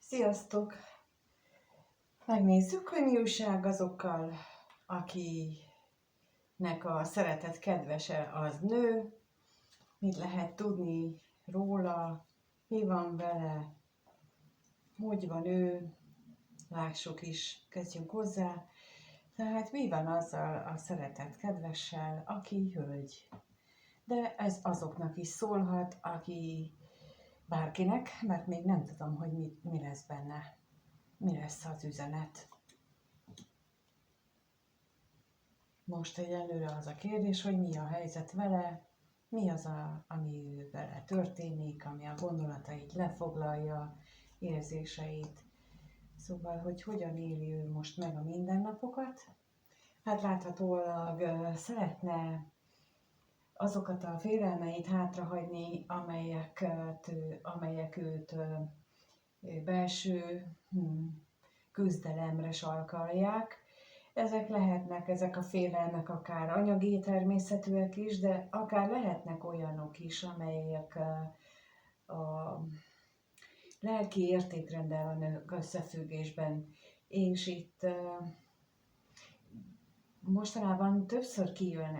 Sziasztok! Megnézzük, hogy mi újság azokkal, akinek a szeretet kedvese az nő, mit lehet tudni róla, mi van vele, hogy van ő, lássuk is, kezdjünk hozzá. Tehát mi van azzal a szeretet kedvessel, aki hölgy. De ez azoknak is szólhat, aki bárkinek, mert még nem tudom, hogy mi lesz benne. Mi lesz az üzenet? Most egyelőre az a kérdés, hogy mi a helyzet vele, mi az, ami vele történik, ami a gondolatait lefoglalja, érzéseit. Szóval, hogy hogyan éli ő most meg a mindennapokat. Hát láthatólag szeretne azokat a félelmeit hátrahagyni, amelyek őt belső küzdelemre sarkalják. Ezek a félelmek akár anyagi természetűek is, de akár lehetnek olyanok is, amelyek a lelki értékrenddel vannak összefüggésben. És itt mostanában többször kijön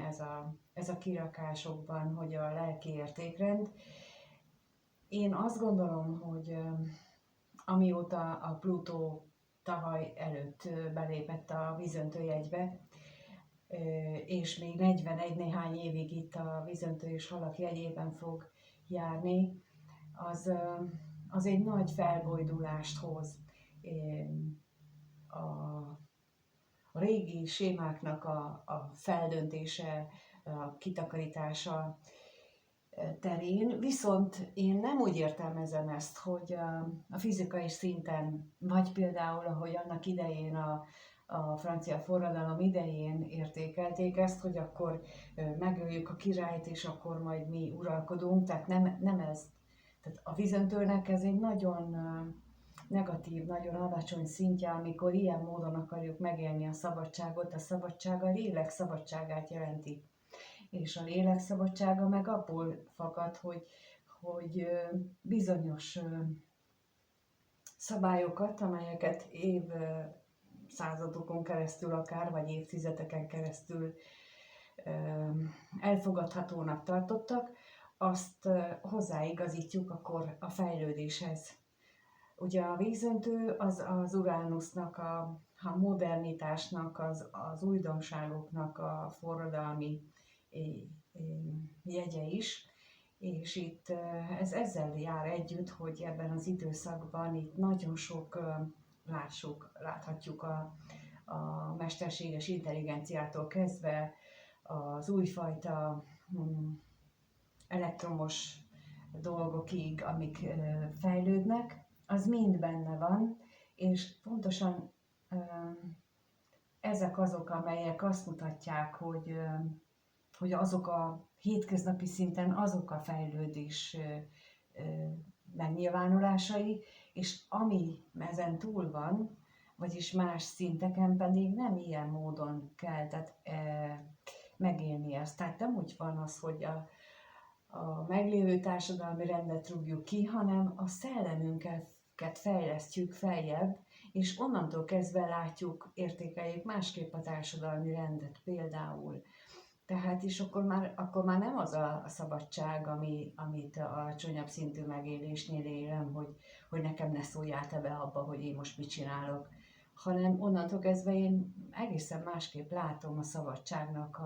ez a kirakásokban, hogy a lelki értékrend. Én azt gondolom, hogy amióta a Plutó tavaly előtt belépett a vízöntőjegybe, és még 41 néhány évig itt a vízöntő és halak jegyében fog járni, az egy nagy felbojdulást hoz. A régi sémáknak a feldöntése, a kitakarítása terén, viszont én nem úgy értelmezem ezt, hogy a fizikai szinten, vagy például, ahogy annak idején a francia forradalom idején értékelték ezt, hogy akkor megöljük a királyt, és akkor majd mi uralkodunk, tehát nem ez. Tehát a vízöntőnek ez egy nagyon negatív, nagyon alacsony szintje, amikor ilyen módon akarjuk megélni a szabadságot. A szabadság a lélek szabadságát jelenti. És a lélek szabadsága meg abból fakad, hogy bizonyos szabályokat, amelyeket évszázadokon keresztül akár, vagy évtizedeken keresztül elfogadhatónak tartottak, azt hozzáigazítjuk akkor a fejlődéshez. Ugye a vízöntő az Uránusznak, a modernitásnak, az újdonságoknak a forradalmi jegye is, és itt ez ezzel jár együtt, hogy ebben az időszakban itt nagyon sok, láthatjuk a mesterséges intelligenciától kezdve az újfajta elektromos dolgokig, amik fejlődnek, az mind benne van, és pontosan ezek azok, amelyek azt mutatják, hogy azok a hétköznapi szinten azok a fejlődés megnyilvánulásai, és ami ezen túl van, vagyis más szinteken pedig nem ilyen módon kell megélni ezt. Tehát nem úgy van az, hogy a meglévő társadalmi rendet rúgjuk ki, hanem a szellemünket fejlesztjük feljebb, és onnantól kezdve látjuk, értékeljük másképp a társadalmi rendet például. Tehát is akkor már nem az a szabadság, amit a alacsonyabb szintű megélésnél élem, hogy nekem ne szóljál te be abba, hogy én most mit csinálok, hanem onnantól kezdve én egészen másképp látom a szabadságnak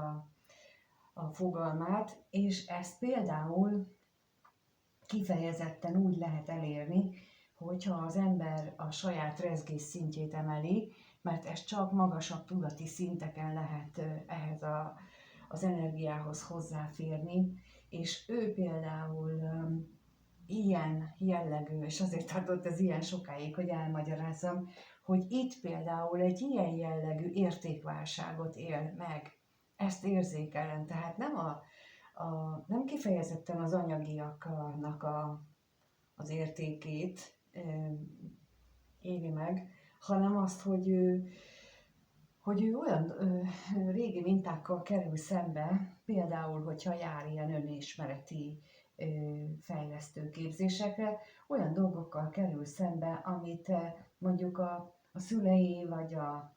a fogalmát, és ezt például kifejezetten úgy lehet elérni, hogyha az ember a saját rezgés szintjét emeli, mert ez csak magasabb tudati szinteken lehet ehhez az energiához hozzáférni, és ő például ilyen jellegű, és azért tartott ez ilyen sokáig, hogy elmagyarázzam, hogy itt például egy ilyen jellegű értékválságot él meg. Ezt érzékelem, tehát nem kifejezetten az anyagiaknak az értékét éli meg, hanem azt, hogy ő olyan régi mintákkal kerül szembe, például, hogyha jár ilyen önismereti fejlesztő képzésekre, olyan dolgokkal kerül szembe, amit mondjuk a szülei vagy a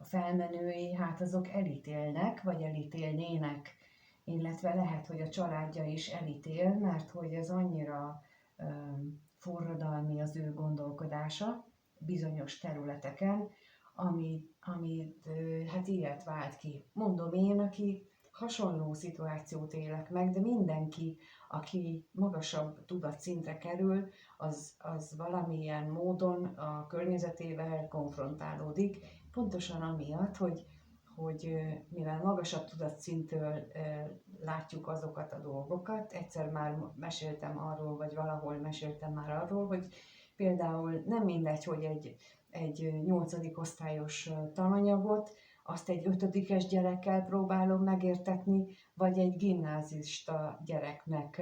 felmenői, hát azok elítélnek, vagy elítélnének, illetve lehet, hogy a családja is elítél, mert hogy ez annyira forradalmi az ő gondolkodása bizonyos területeken, amit hát ilyet vált ki. Mondom én, aki hasonló szituációt élek meg, de mindenki, aki magasabb tudatszintre kerül, az valamilyen módon a környezetével konfrontálódik, pontosan amiatt, hogy mivel magasabb tudatszinttől látjuk azokat a dolgokat, egyszer már meséltem arról, vagy valahol meséltem már arról, hogy például nem mindegy, hogy egy 8. osztályos tananyagot, azt egy 5-es gyerekkel próbálom megértetni, vagy egy gimnázista gyereknek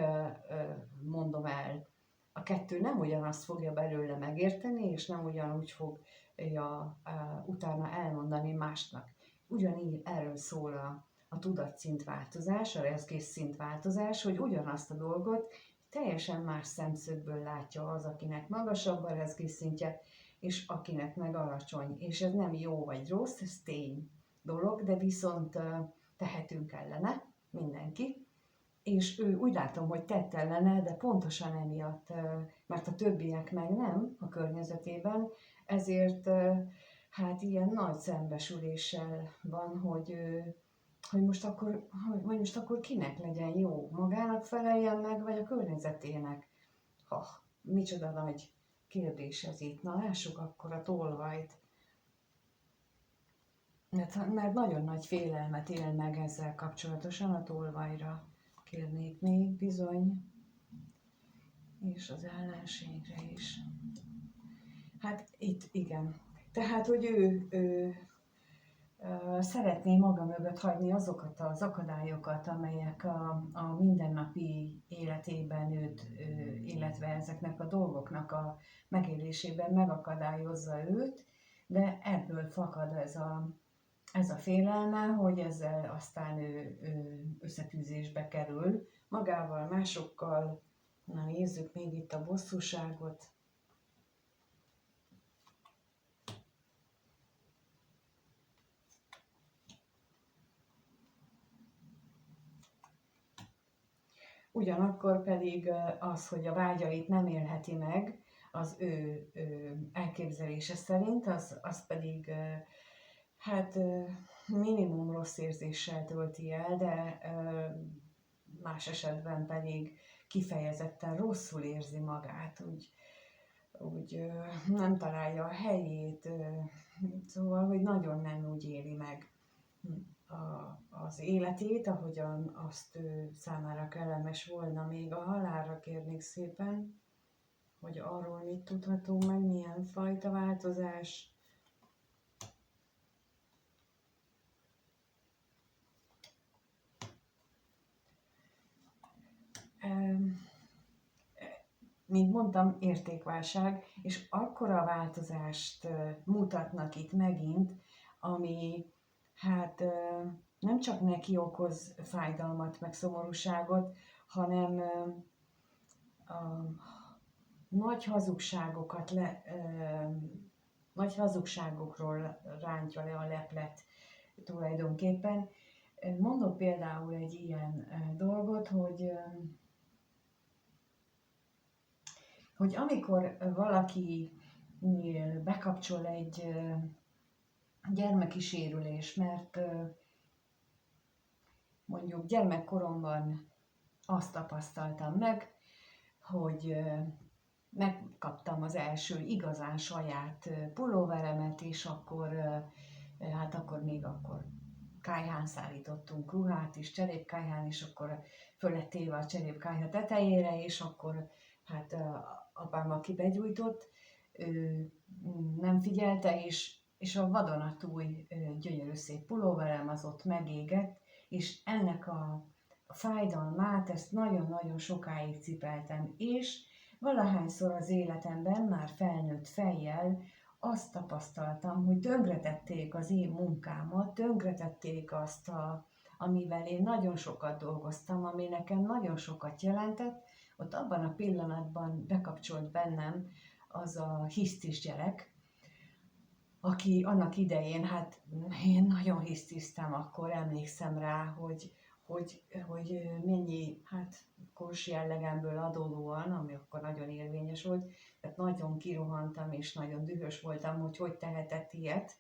mondom el. A kettő nem ugyanazt fogja belőle megérteni, és nem ugyanúgy fogja utána elmondani másnak. Ugyanígy erről szól a tudatszint változás, a rezgésszint változás, hogy ugyanazt a dolgot teljesen más szemszögből látja az, akinek magasabb a rezgésszintje, és akinek meg alacsony. És ez nem jó vagy rossz, ez tény dolog, de viszont tehetünk ellene, mindenki. És ő úgy látom, hogy tett ellene, de pontosan emiatt, mert a többiek meg nem a környezetében, ezért hát ilyen nagy szembesüléssel van, hogy most akkor kinek legyen jó, magának feleljen meg, vagy a környezetének. Micsoda nagy kérdés ez itt. Na lássuk akkor a tolvajt. Mert nagyon nagy félelmet él meg ezzel kapcsolatosan a tolvajra. Kérnék még bizony, és az ellenségre is. Hát itt igen. Tehát, hogy ő szeretné maga mögött hagyni azokat az akadályokat, amelyek a mindennapi életében őt, illetve ezeknek a dolgoknak a megélésében megakadályozza őt, de ebből fakad ez a félelme, hogy ezzel aztán ő összetűzésbe kerül magával, másokkal. Na nézzük még itt a bosszúságot. Ugyanakkor pedig az, hogy a vágyait nem élheti meg az ő elképzelése szerint, az pedig hát minimum rossz érzéssel tölti el, de más esetben pedig kifejezetten rosszul érzi magát, úgy nem találja a helyét, szóval, hogy nagyon nem úgy éli meg az életét, ahogyan azt ő számára kellemes volna. Még a halálra kérnék szépen, hogy arról mit tudhatunk meg, milyen fajta változás. Mint mondtam, értékválság, és akkora változást mutatnak itt megint, ami hát nem csak neki okoz fájdalmat, meg szomorúságot, hanem nagy hazugságokat nagy hazugságokról rántja le a leplet tulajdonképpen. Mondok például egy ilyen dolgot, hogy amikor valaki bekapcsol egy gyermeki sérülés, mert mondjuk gyermekkoromban azt tapasztaltam meg, hogy megkaptam az első igazán saját pulóveremet, és akkor még kályhán szállítottunk ruhát is, cserépkályhán, és akkor föl lett téve a cserépkályha tetejére, és akkor hát apám, aki begyújtott, ő nem figyelte, és a vadonatúj gyönyörű szép pulóverem az ott megégett, és ennek a fájdalmát, ezt nagyon-nagyon sokáig cipeltem, és valahányszor az életemben, már felnőtt fejjel azt tapasztaltam, hogy tönkretették az én munkámat, tönkretették azt amivel én nagyon sokat dolgoztam, ami nekem nagyon sokat jelentett, ott abban a pillanatban bekapcsolt bennem az a hisztis gyerek, aki annak idején, hát én nagyon hisztisztem, akkor emlékszem rá, hogy mennyi, hát kors jellegemből adódóan, ami akkor nagyon érvényes volt, tehát nagyon kirohantam és nagyon dühös voltam, hogy tehetett ilyet.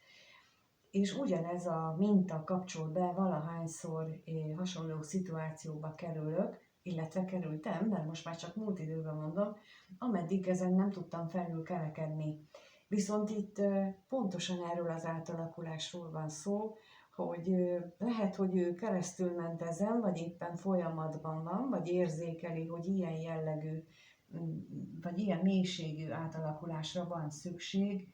És ugyanez a minta kapcsol be valahányszor hasonló szituációba kerülök, illetve kerültem, mert most már csak múlt időben mondom, ameddig ezen nem tudtam felül kerekedni. Viszont itt pontosan erről az átalakulásról van szó, hogy lehet, hogy ő keresztül ment ezen, vagy éppen folyamatban van, vagy érzékeli, hogy ilyen jellegű, vagy ilyen mélységű átalakulásra van szükség,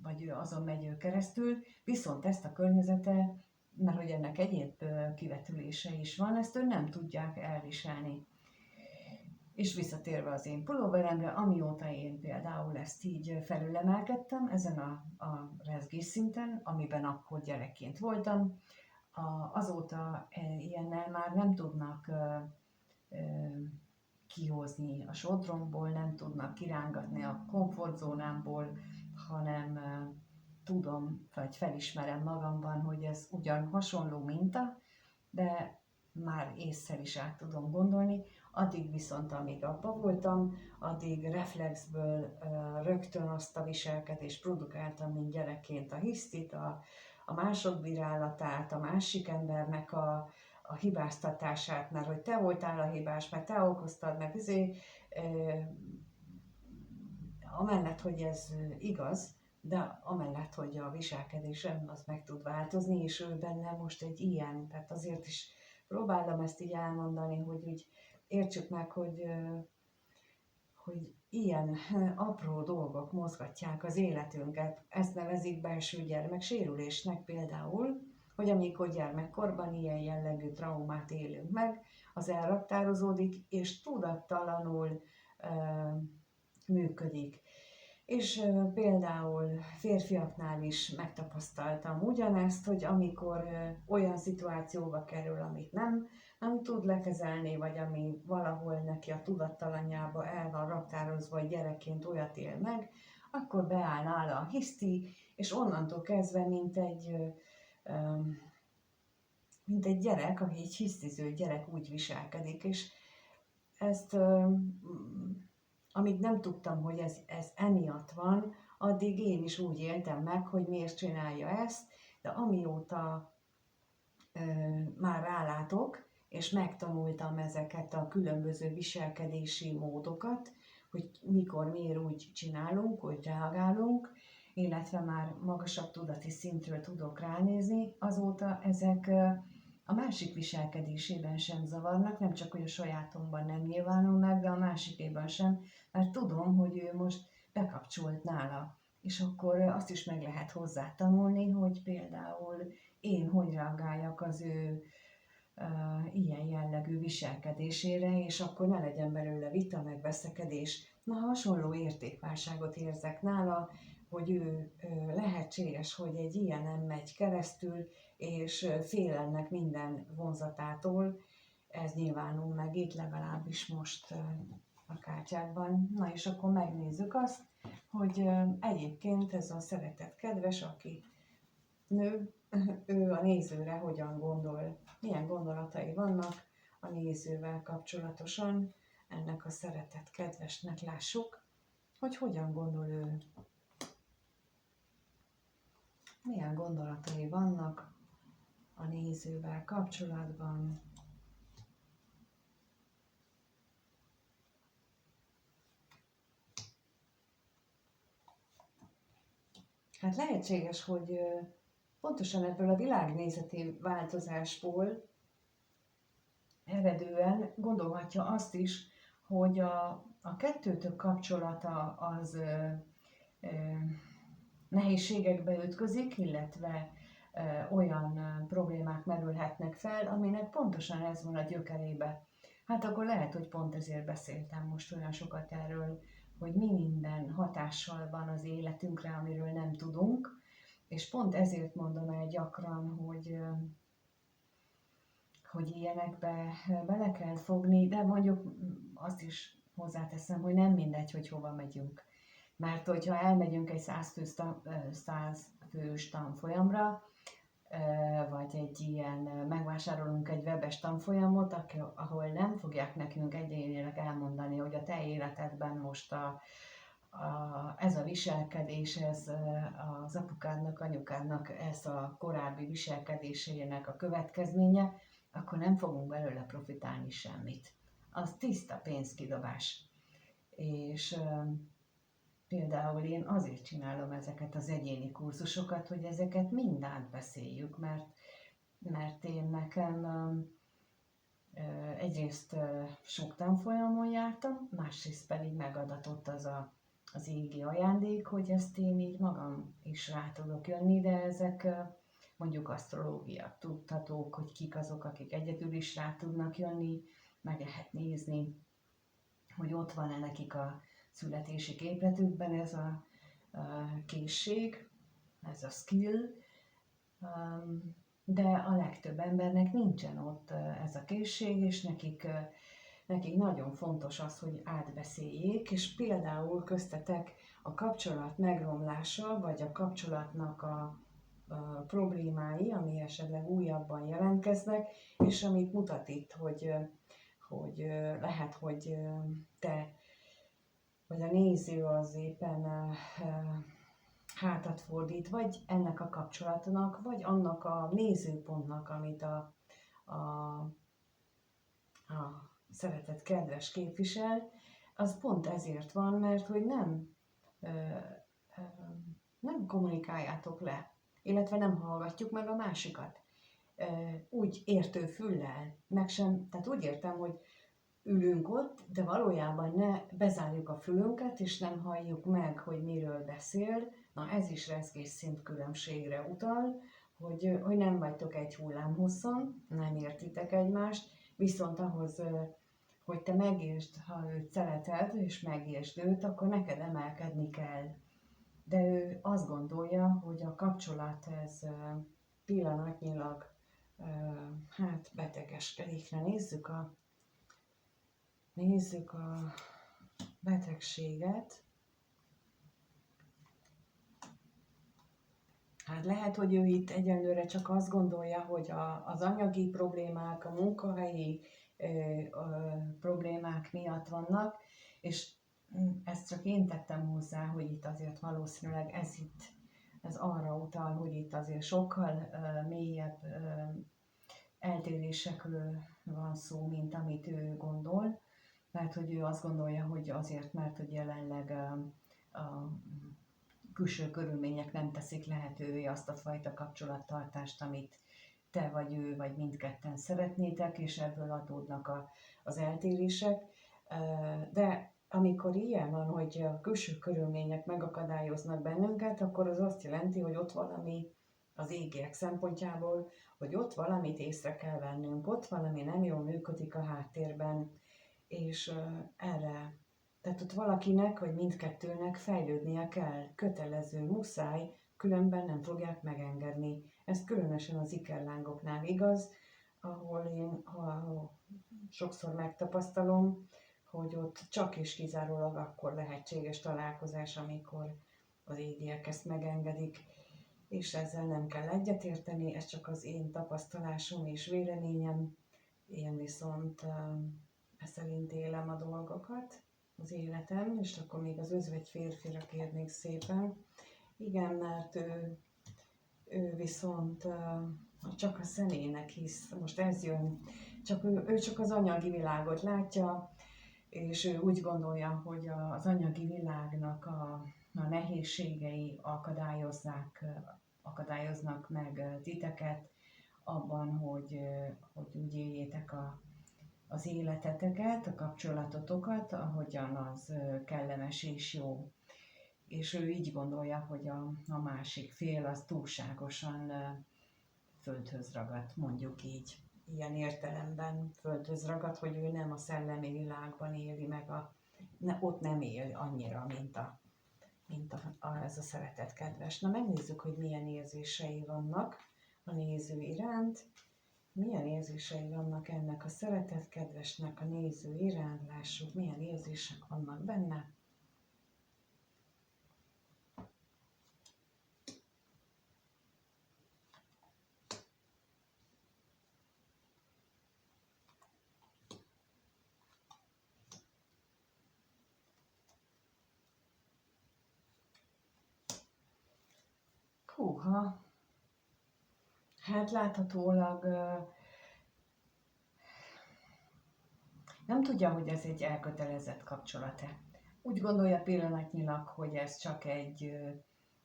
vagy ő azon megy ő keresztül, viszont ezt a környezete, mert hogy ennek egyéb kivetülése is van, ezt ő nem tudják elviselni. És visszatérve az én pulóveremre, amióta én például ezt így felülemelkedtem ezen a rezgés szinten, amiben akkor gyerekként voltam, azóta ilyennel már nem tudnak kihozni a sodromból, nem tudnak kirángatni a komfortzónámból, hanem tudom, vagy felismerem magamban, hogy ez ugyan hasonló minta, de már ésszel is át tudom gondolni, addig viszont, amíg abba voltam, addig reflexből rögtön azt a viselkedést produkáltam, mint gyerekként a hisztit, a mások bírálatát, a másik embernek a hibáztatását, mert hogy te voltál a hibás, mert te okoztad, meg amellett, hogy ez igaz, de amellett, hogy a viselkedésem az meg tud változni, és ő benne most egy ilyen, tehát azért is próbálom ezt így elmondani, hogy úgy értsük meg, hogy ilyen apró dolgok mozgatják az életünket. Ezt nevezik belső gyermeksérülésnek például, hogy amikor gyermekkorban ilyen jellegű traumát élünk meg, az elraktározódik, és tudattalanul működik. És például férfiaknál is megtapasztaltam ugyanezt, hogy amikor olyan szituációba kerül, amit nem tud lekezelni, vagy ami valahol neki a tudattalanjába el van raktározva, vagy gyerekként olyat él meg, akkor beáll nála a hiszti, és onnantól kezdve, mint egy gyerek, aki egy hisztiző gyerek úgy viselkedik, és ezt amíg nem tudtam, hogy ez emiatt van, addig én is úgy éltem meg, hogy miért csinálja ezt, de amióta már rálátok, és megtanultam ezeket a különböző viselkedési módokat, hogy mikor, miért úgy csinálunk, hogy reagálunk, illetve már magasabb tudati szintről tudok ránézni, azóta ezek a másik viselkedésében sem zavarnak, nem csak, hogy a sajátomban nem nyilvánul meg, de a másikében sem, mert tudom, hogy ő most bekapcsolt nála. És akkor azt is meg lehet hozzá tanulni, hogy például én hogy reagáljak az ő ilyen jellegű viselkedésére, és akkor ne legyen belőle vita, meg veszekedés. Na, hasonló értékválságot érzek nála, hogy ő lehetséges, hogy egy ilyen nem megy keresztül, és fél ennek minden vonzatától. Ez nyilvánul meg itt legalábbis most a kártyákban. Na és akkor megnézzük azt, hogy egyébként ez a szeretett kedves, aki nő, ő a nézőre hogyan gondol, milyen gondolatai vannak a nézővel kapcsolatosan. Ennek a szeretett kedvesnek lássuk, hogy hogyan gondol ő. Milyen gondolatai vannak a nézővel kapcsolatban. Hát lehetséges, hogy pontosan ebből a világnézeti változásból eredően gondolhatja azt is, hogy a kettőtök kapcsolata az nehézségekbe ütközik, illetve olyan problémák merülhetnek fel, aminek pontosan ez van a gyökerébe. Hát akkor lehet, hogy pont ezért beszéltem most olyan sokat erről, hogy mi minden hatással van az életünkre, amiről nem tudunk, és pont ezért mondom el gyakran, hogy hogy ilyenekbe bele kell fogni, de mondjuk azt is hozzáteszem, hogy nem mindegy, hogy hova megyünk. Mert hogyha elmegyünk egy 100 fős tanfolyamra, vagy egy ilyen, megvásárolunk egy webes tanfolyamot, ahol nem fogják nekünk egyénileg elmondani, hogy a te életedben most ez a viselkedés, ez az apukádnak, anyukádnak ez a korábbi viselkedésének a következménye, akkor nem fogunk belőle profitálni semmit. Az tiszta pénzkidobás. És például én azért csinálom ezeket az egyéni kurzusokat, hogy ezeket mind átbeszéljük, mert én nekem egyrészt sok tanfolyamon jártam, másrészt pedig megadatott az égi ajándék, hogy ezt én így magam is rá tudok jönni, de ezek mondjuk asztrológia tudhatók, hogy kik azok, akik egyedül is rá tudnak jönni, meg lehet nézni, hogy ott van-e nekik a születési képletükben ez a készség, ez a skill, de a legtöbb embernek nincsen ott ez a készség, és nekik nagyon fontos az, hogy átbeszéljék, és például köztetek a kapcsolat megromlása, vagy a kapcsolatnak a problémái, ami esetleg újabban jelentkeznek, és amit mutat itt, hogy lehet, hogy te vagy a néző az éppen hátat fordít, vagy ennek a kapcsolatnak, vagy annak a nézőpontnak, amit a szeretett kedves képvisel, az pont ezért van, mert hogy nem kommunikáljátok le, illetve nem hallgatjuk meg a másikat. Úgy értő füllel, tehát úgy értem, hogy ülünk ott, de valójában bezárjuk a fülünket, és nem halljuk meg, hogy miről beszél. Na ez is rezgésszint különbségre utal, hogy nem vagytok egy hullámhosszon, nem értitek egymást, viszont ahhoz, hogy te megértsd, ha őt szereted, és megértsd őt, akkor neked emelkedni kell. De ő azt gondolja, hogy a kapcsolat ez pillanatnyilag betegeskedik. Nézzük a betegséget. Hát lehet, hogy ő itt egyelőre csak azt gondolja, hogy az anyagi problémák, a munkahelyi problémák miatt vannak, és ezt csak én tettem hozzá, hogy itt azért valószínűleg ez arra utal, hogy itt azért sokkal mélyebb eltérésekről van szó, mint amit ő gondol. Mert hogy ő azt gondolja, hogy azért, mert hogy jelenleg a külső körülmények nem teszik lehetővé azt a fajta kapcsolattartást, amit te vagy ő, vagy mindketten szeretnétek, és ebből adódnak az eltérések. De amikor ilyen van, hogy a külső körülmények megakadályoznak bennünket, akkor az azt jelenti, hogy ott valami az égiek szempontjából, hogy ott valamit észre kell vennünk, ott valami nem jól működik a háttérben, és tehát ott valakinek, vagy mindkettőnek fejlődnie kell, kötelező, muszáj, különben nem fogják megengedni. Ez különösen az ikerlángoknál igaz, ahol én sokszor megtapasztalom, hogy ott csak és kizárólag akkor lehetséges találkozás, amikor az égiek ezt megengedik, és ezzel nem kell egyetérteni, ez csak az én tapasztalásom és véleményem, én viszont szerint élem a dolgokat, az életem, és akkor még az özvegy férfira kérnék szépen. Igen, mert ő viszont csak a személynek hisz, most ez jön, ő csak az anyagi világot látja, és ő úgy gondolja, hogy az anyagi világnak a nehézségei akadályoznak meg titeket abban, hogy úgy éljétek az életeteket, a kapcsolatotokat, ahogyan az kellemes és jó. És ő így gondolja, hogy a másik fél az túlságosan földhöz ragadt, mondjuk így. Ilyen értelemben földhöz ragadt, hogy ő nem a szellemi világban éli meg, ott nem él annyira, mint ez a szeretett kedves. Na megnézzük, hogy milyen érzései vannak a néző iránt, milyen érzései vannak ennek a szeretett kedvesnek a néző iránt, lássuk, milyen érzések vannak benne. Húha, hát láthatólag nem tudja, hogy ez egy elkötelezett kapcsolat-e. Úgy gondolja pillanatnyilag, hogy ez csak egy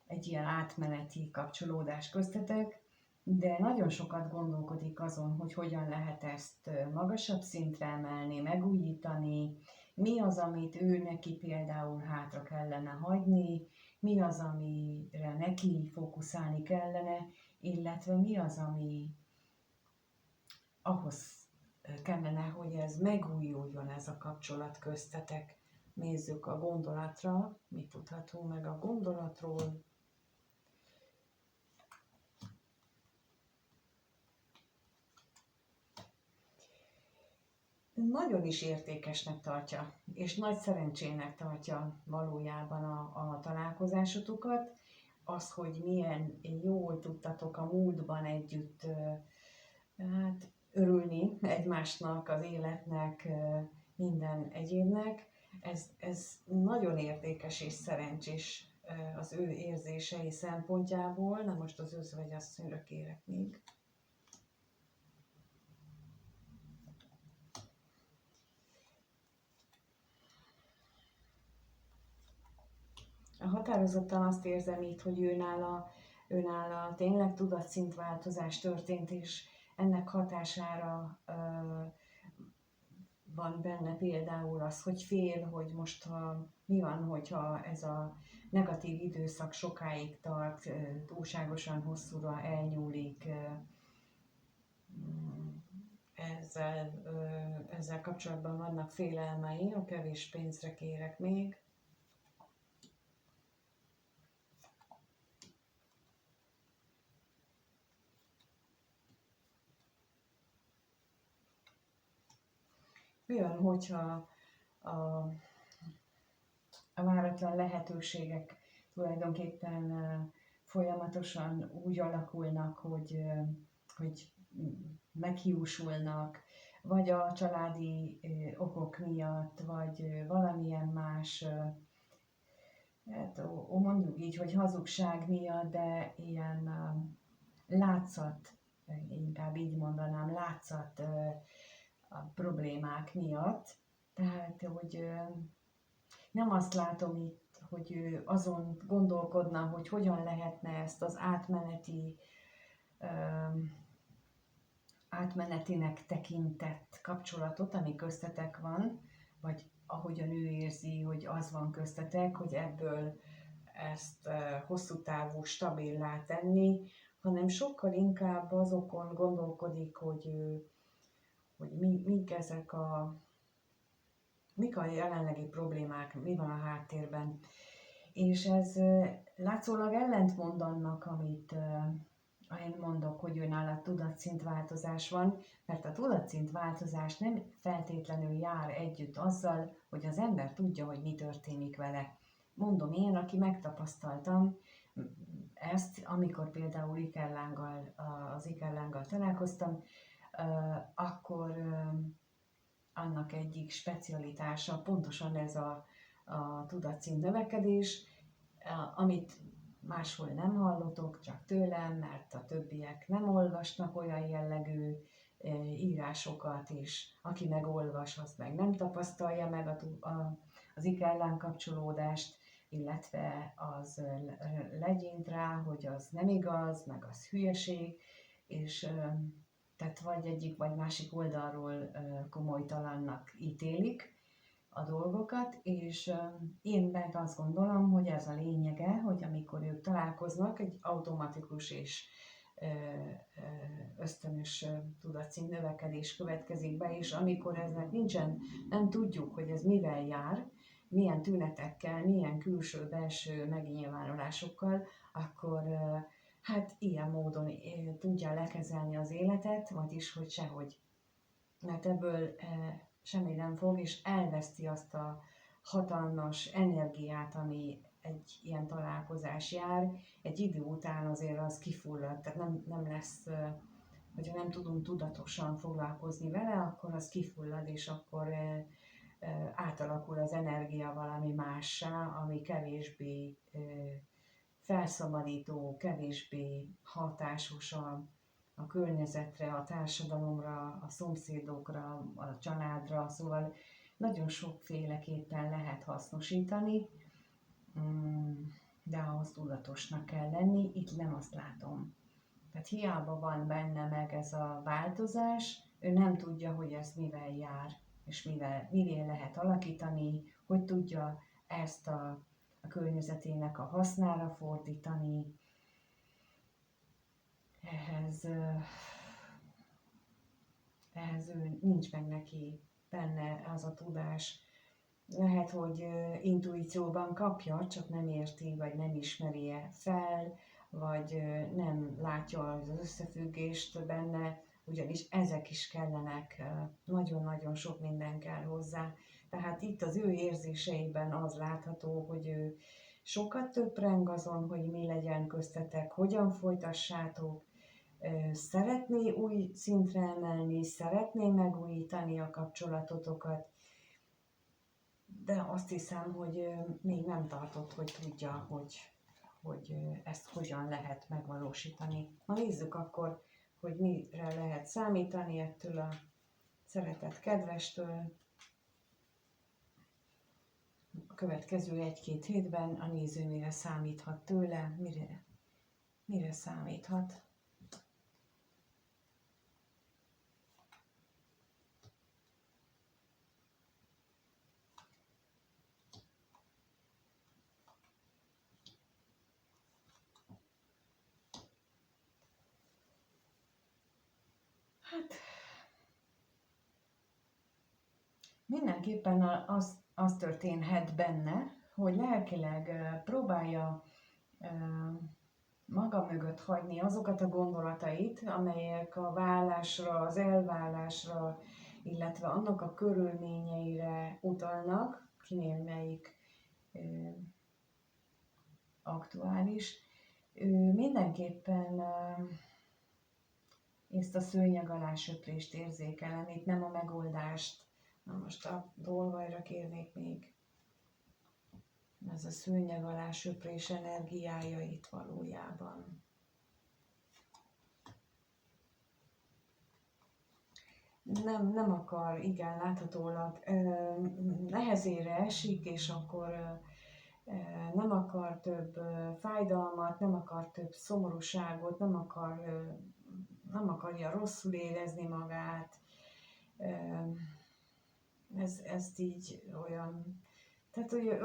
ilyen átmeneti kapcsolódás köztetek, de nagyon sokat gondolkodik azon, hogy hogyan lehet ezt magasabb szintre emelni, megújítani, mi az, amit ő neki például hátra kellene hagyni, mi az, amire neki fókuszálni kellene, illetve mi az, ami ahhoz kellene, hogy ez megújuljon, ez a kapcsolat köztetek. Nézzük a gondolatra, mit tudhatunk meg a gondolatról. Nagyon is értékesnek tartja, és nagy szerencsének tartja valójában a találkozásotokat. Az, hogy milyen jól tudtatok a múltban együtt hát, örülni egymásnak, az életnek, minden egyébnek. Ez nagyon értékes és szerencsés az ő érzései szempontjából. Na most az özvegyasszonyra kérek még. Határozottan azt érzem itt, hogy őnála tényleg tudatszintváltozás történt, és ennek hatására van benne például az, hogy fél, hogy most mi van, hogyha ez a negatív időszak sokáig tart, túlságosan hosszúra elnyúlik, ezzel kapcsolatban vannak félelmei, a kevés pénzre kérek még. Mi van, hogyha a váratlan lehetőségek tulajdonképpen folyamatosan úgy alakulnak, hogy meghiúsulnak, vagy a családi okok miatt, vagy valamilyen más, hát mondjuk így, hogy hazugság miatt, de ilyen látszat, inkább így mondanám, látszat a problémák miatt. Tehát, hogy nem azt látom itt, hogy ő azon gondolkodna, hogy hogyan lehetne ezt az átmenetinek tekintett kapcsolatot, ami köztetek van, vagy ahogyan ő érzi, hogy az van köztetek, hogy ebből ezt hosszú távú stabilá tenni, hanem sokkal inkább azokon gondolkodik, hogy mik a jelenlegi problémák, mi van a háttérben. És ez látszólag ellentmond annak, amit én mondok, hogy őnála tudatszintváltozás van, mert a tudatszintváltozás nem feltétlenül jár együtt azzal, hogy az ember tudja, hogy mi történik vele. Mondom én, aki megtapasztaltam ezt, amikor például az ikerlánggal találkoztam, akkor annak egyik specialitása pontosan ez a tudatszint növekedés, amit máshol nem hallotok, csak tőlem, mert a többiek nem olvasnak olyan jellegű írásokat, és aki megolvas, az meg nem tapasztalja meg az ikerláng kapcsolódást, illetve az legyint rá, hogy az nem igaz, meg az hülyeség, és tehát vagy egyik, vagy másik oldalról komolytalannak ítélik a dolgokat, és én meg azt gondolom, hogy ez a lényege, hogy amikor ők találkoznak, egy automatikus és ösztönös tudatszint növekedés következik be, és amikor eznek nincsen, nem tudjuk, hogy ez mivel jár, milyen tünetekkel, milyen külső-belső megnyilvánulásokkal, akkor hát ilyen módon tudja lekezelni az életet, vagyis hogy sehogy. Mert ebből semmi nem fog, és elveszti azt a hatalmas energiát, ami egy ilyen találkozás jár. Egy idő után azért az kifullad, tehát nem lesz, hogyha nem tudunk tudatosan foglalkozni vele, akkor az kifullad, és akkor átalakul az energia valami mássá, ami kevésbé felszabadító, kevésbé hatásos a környezetre, a társadalomra, a szomszédokra, a családra, szóval nagyon sokféleképpen lehet hasznosítani, de ahhoz tudatosnak kell lenni, itt nem azt látom. Tehát hiába van benne meg ez a változás, ő nem tudja, hogy ez mivel jár, és mivel lehet alakítani, hogy tudja ezt a környezetének a hasznára fordítani. Ehhez ő nincs meg neki benne az a tudás. Lehet, hogy intuícióban kapja, csak nem érti, vagy nem ismeri fel, vagy nem látja az összefüggést benne, ugyanis ezek is kellenek, nagyon-nagyon sok minden kell hozzá. Tehát itt az ő érzéseiben az látható, hogy ő sokat töpreng azon, hogy mi legyen köztetek, hogyan folytassátok, szeretné új szintre emelni, szeretné megújítani a kapcsolatotokat, de azt hiszem, hogy még nem tartott, hogy tudja, hogy ezt hogyan lehet megvalósítani. Na nézzük akkor, hogy mire lehet számítani ettől a szeretett kedvestől. A következő 1-2 hétben a néző mire számíthat tőle, mire számíthat. Hát mindenképpen az történhet benne, hogy lelkileg próbálja maga mögött hagyni azokat a gondolatait, amelyek a vállásra, az elvállásra, illetve annak a körülményeire utalnak, kinél melyik aktuális. Ő mindenképpen ezt a szőnyeg alá söprést érzékelem, itt nem a megoldást. Na most a dolvajra kérnék még. Ez a szőnyeg alá söprés energiája itt valójában. Nem akar, igen, láthatólag nehezére esik, és akkor nem akar több fájdalmat, nem akar több szomorúságot, nem akarja rosszul érezni magát. Ezt így olyan, tehát hogy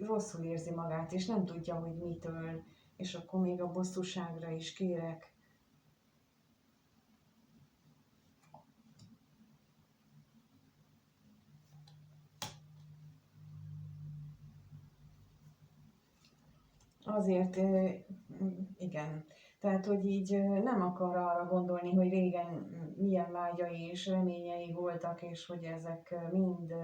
rosszul érzi magát, és nem tudja, hogy mitől, és akkor még a bosszúságra is kérek. Azért, igen, tehát hogy így nem akar arra gondolni, hogy régen milyen vágyai és reményei voltak, és hogy ezek mind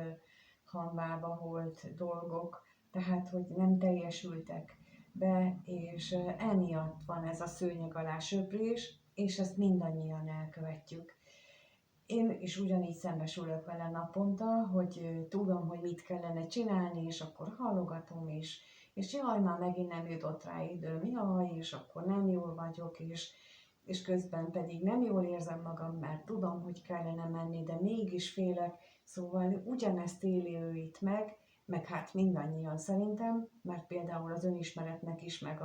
hanvába holt dolgok, tehát hogy nem teljesültek be, és emiatt van ez a szőnyeg alá söprés, és ezt mindannyian elkövetjük. Én is ugyanígy szembesülök vele naponta, hogy tudom, hogy mit kellene csinálni, és akkor halogatom is, és jaj, már megint nem jutott rá időm, jaj, és akkor nem jól vagyok, és közben pedig nem jól érzem magam, mert tudom, hogy kellene menni, de mégis félek, szóval ugyanezt éli ő itt meg hát mindannyian szerintem, mert például az önismeretnek is, meg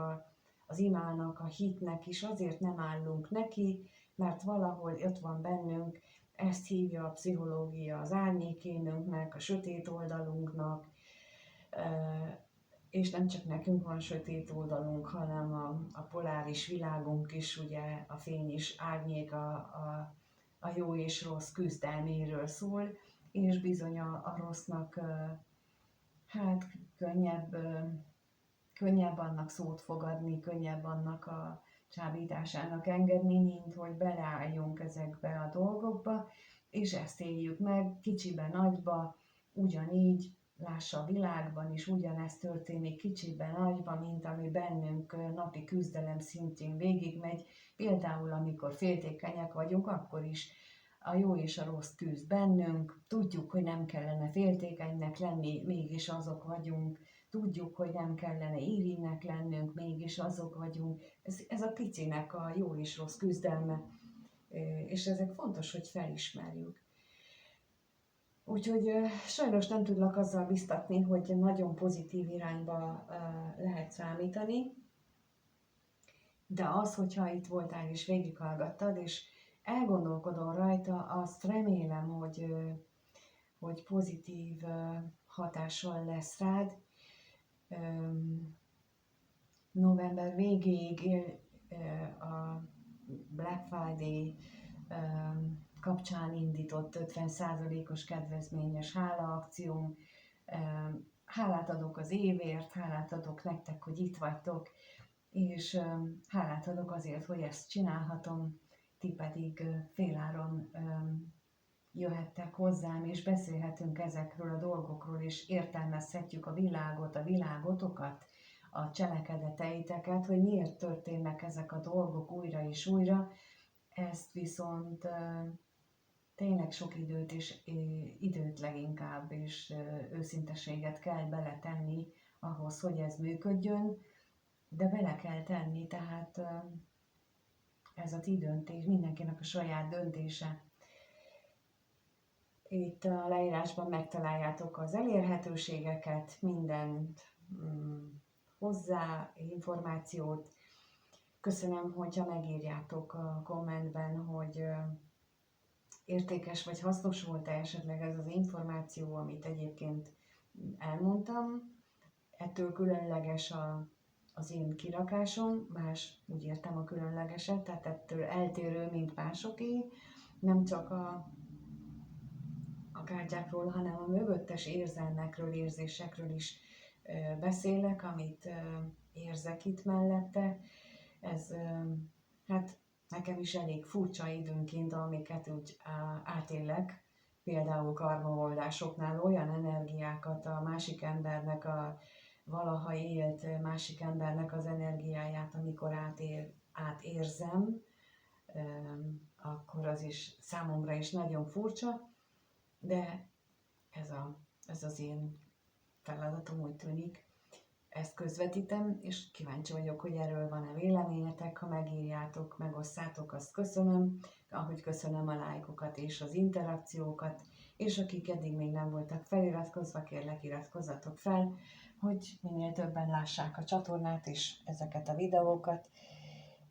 az imának, a hitnek is azért nem állunk neki, mert valahol ott van bennünk, ezt hívja a pszichológia az árnyékénünknek, a sötét oldalunknak, és nem csak nekünk van sötét oldalunk, hanem a poláris világunk is, ugye a fény és árnyék, a jó és rossz küzdelméről szól, és bizony a rossznak hát könnyebb annak szót fogadni, könnyebb annak a csábításának engedni, mint hogy beleálljunk ezekbe a dolgokba, és ezt éljük meg kicsibe, nagyba, ugyanígy, lássa a világban is, ugyanezt történik kicsibe, nagyba, mint ami bennünk napi küzdelem szintjén végigmegy. Például, amikor féltékenyek vagyunk, akkor is a jó és a rossz küzd bennünk, tudjuk, hogy nem kellene féltékenynek lenni, mégis azok vagyunk, tudjuk, hogy nem kellene irigynek lennünk, mégis azok vagyunk. Ez a picinek a jó és rossz küzdelme, és ezek fontos, hogy felismerjük. Úgyhogy sajnos nem tudlak azzal biztatni, hogy nagyon pozitív irányba lehet számítani, de az, hogyha itt voltál és végighallgattad, és elgondolkodol rajta, azt remélem, hogy pozitív hatással lesz rád. November végéig a Black Friday kapcsán indított 50%-os kedvezményes hálaakció. Hálát adok az évért, hálát adok nektek, hogy itt vagytok, és hálát adok azért, hogy ezt csinálhatom, ti pedig féláron jöhettek hozzám, és beszélhetünk ezekről a dolgokról, és értelmezhetjük a világot, a világotokat, a cselekedeteiteket, hogy miért történnek ezek a dolgok újra és újra. Ezt viszont tényleg sok időt leginkább, és őszinteséget kell beletenni ahhoz, hogy ez működjön, de bele kell tenni, tehát ez a ti döntés, mindenkinek a saját döntése. Itt a leírásban megtaláljátok az elérhetőségeket, mindent hozzá, információt. Köszönöm, hogyha megírjátok a kommentben, hogy értékes vagy hasznos volt-e esetleg ez az információ, amit egyébként elmondtam. Ettől különleges az én kirakásom, más úgy értem a különlegeset, tehát ettől eltérő, mint másoké. Nem csak a kártyákról, hanem a mögöttes érzelmekről, érzésekről is beszélek, amit érzek itt mellette. Ez hát nekem is elég furcsa időnként, amiket úgy átélek, például karmaoldásoknál olyan energiákat a másik embernek valaha élt másik embernek az energiáját, amikor átérzem, akkor az is számomra is nagyon furcsa, de ez az én feladatom, úgy tűnik. Ezt közvetítem, és kíváncsi vagyok, hogy erről van-e véleményetek, ha megírjátok, megosszátok, azt köszönöm, ahogy köszönöm a lájkokat és az interakciókat, és akik eddig még nem voltak feliratkozva, kérlek iratkozzatok fel, hogy minél többen lássák a csatornát és ezeket a videókat,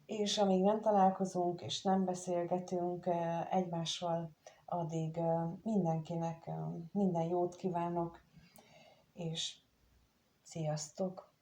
és amíg nem találkozunk és nem beszélgetünk egymással, addig mindenkinek minden jót kívánok, és sziasztok!